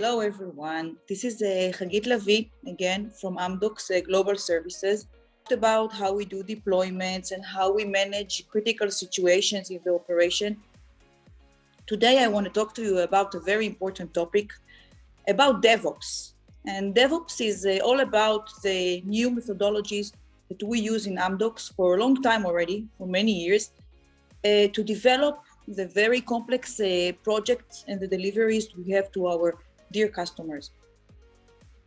Hello, everyone. This is Hagit Lavy, again, from Amdocs Global Services, about how we do deployments and how we manage critical situations in the operation. Today, I want to talk to you about a very important topic, about DevOps. And DevOps is all about the new methodologies that we use in Amdocs for a long time already, for many years, to develop the very complex projects and the deliveries we have to our dear customers.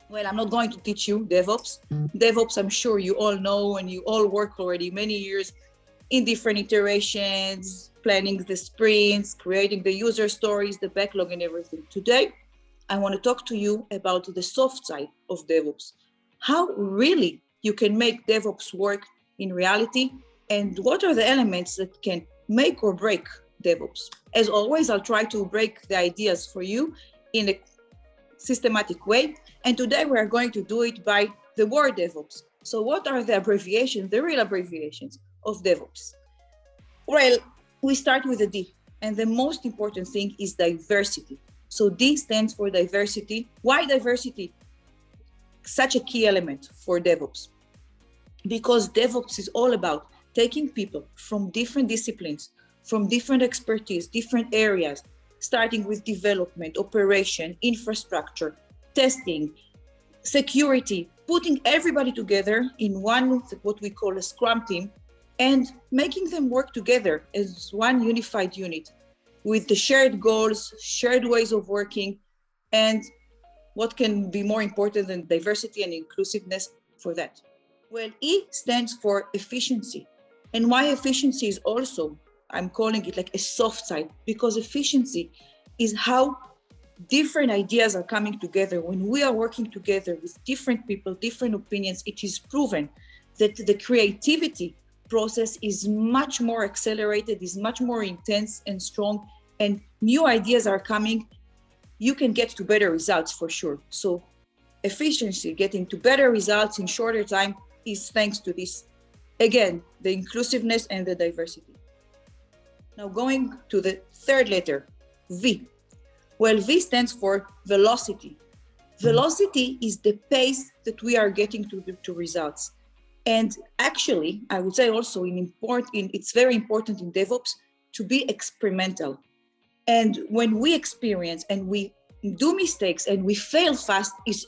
Well, I'm not going to teach you DevOps. DevOps, I'm sure you all know, and you all work already many years in different iterations, planning the sprints, creating the user stories, the backlog and everything. Today, I want to talk to you about the soft side of DevOps, how really you can make DevOps work in reality, and what are the elements that can make or break DevOps. As always, I'll try to break the ideas for you in a systematic way. And today we are going to do it by the word DevOps. So what are the abbreviations, the real abbreviations of DevOps? Well, we start with a D. And the most important thing is diversity. So D stands for diversity. Why diversity? Such a key element for DevOps. Because DevOps is all about taking people from different disciplines, from different expertise, different areas, starting with development, operation, infrastructure, testing, security, putting everybody together in one, what we call a Scrum team, and making them work together as one unified unit with the shared goals, shared ways of working, and what can be more important than diversity and inclusiveness for that? Well, E stands for efficiency. And why efficiency is also, I'm calling it like a soft side, because efficiency is how different ideas are coming together. When we are working together with different people, different opinions, it is proven that the creativity process is much more accelerated, is much more intense and strong, and new ideas are coming. You can get to better results for sure. So efficiency, getting to better results in shorter time, is thanks to this. Again, the inclusiveness and the diversity. Now going to the third letter, V. Well, V stands for velocity. Velocity is the pace that we are getting to results. And actually, I would say also it's very important in DevOps to be experimental. And when we experience and we do mistakes and we fail fast, is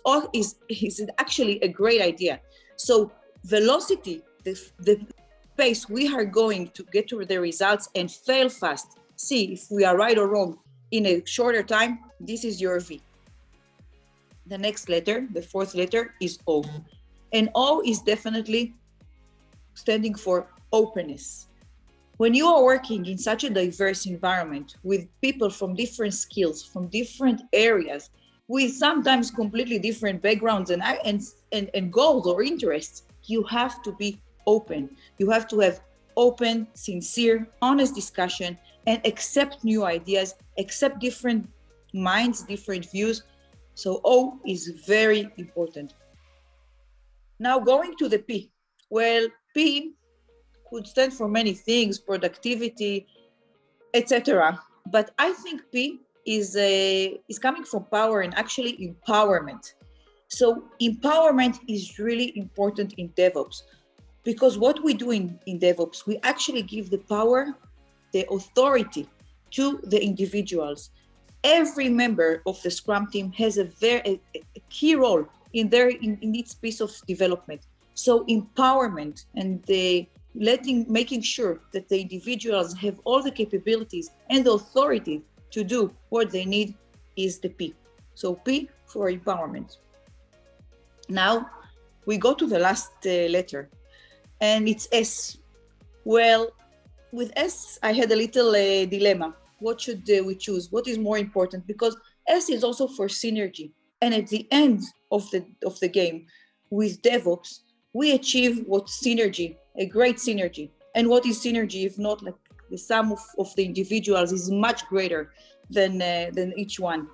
actually a great idea. So velocity, the pace we are going to get to the results and fail fast, see if we are right or wrong in a shorter time, this is your V. The next letter, the fourth letter, is O. And O is definitely standing for openness. When you are working in such a diverse environment with people from different skills, from different areas, with sometimes completely different backgrounds and goals or interests, you have to be open. You have to have open, sincere, honest discussion and accept new ideas, accept different minds, different views. So O is very important. Now going to the P. Well, P could stand for many things, productivity, etc. But I think P is coming from power and actually empowerment. So empowerment is really important in DevOps, because what we do in DevOps, we actually give the power, the authority to the individuals. Every member of the Scrum team has a key role in its piece of development. So empowerment and making sure that the individuals have all the capabilities and the authority to do what they need is the P. So P for empowerment. Now we go to the last letter, and it's S. Well, with S, I had a little dilemma. What should we choose? What is more important? Because S is also for synergy. And at the end of the game with DevOps, we achieve what synergy, a great synergy. And what is synergy if not like the sum of the individuals is much greater than each one.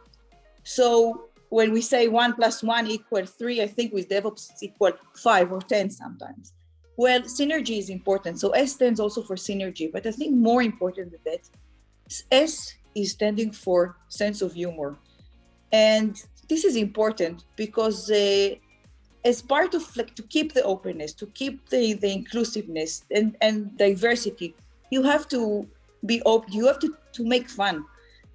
So when we say 1 + 1 = 3, I think with DevOps it's equal 5 or 10 sometimes. Well, synergy is important. So S stands also for synergy, but I think more important than that, S is standing for sense of humor. And this is important because as part of like to keep the openness, to keep the inclusiveness and diversity, you have to be open, you have to make fun,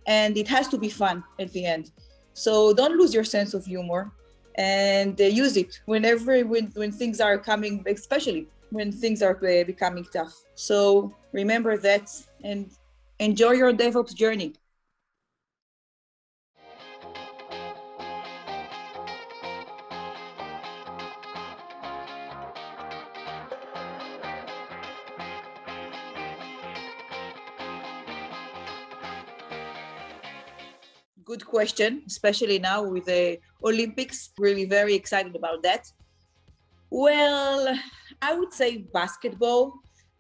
and it has to be fun at the end. So don't lose your sense of humor, and use it whenever when things are coming, especially when things are becoming tough. So remember that and enjoy your DevOps journey. Good question, especially now with the Olympics. Really very excited about that. Well, I would say basketball,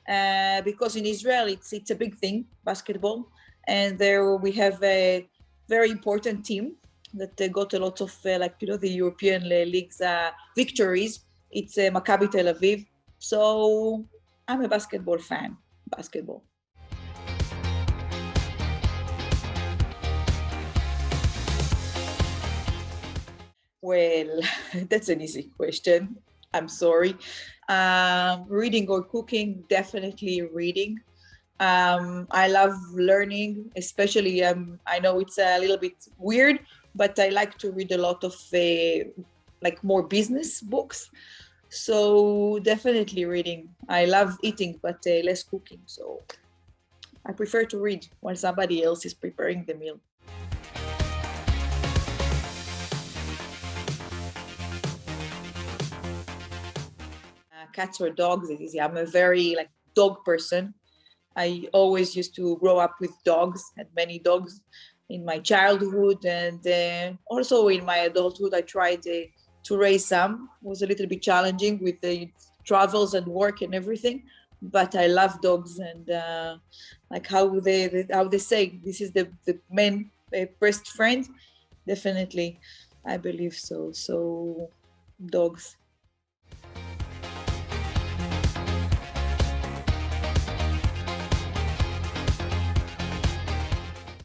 because in Israel it's a big thing, basketball, and there we have a very important team that got a lot of the European leagues victories. It's Maccabi Tel Aviv, so I'm a basketball fan. Basketball. Well, that's an easy question. I'm sorry. Reading or cooking, definitely reading. I love learning, especially, I know it's a little bit weird, but I like to read a lot of more business books. So definitely reading. I love eating, but less cooking. So I prefer to read while somebody else is preparing the meal. Cats or dogs is easy. I'm a very dog person. I always used to grow up with dogs, had many dogs in my childhood, and also in my adulthood I tried to raise some. It was a little bit challenging with the travels and work and everything, but I love dogs, and how they say this is the man best friend. Definitely, I believe so. So dogs.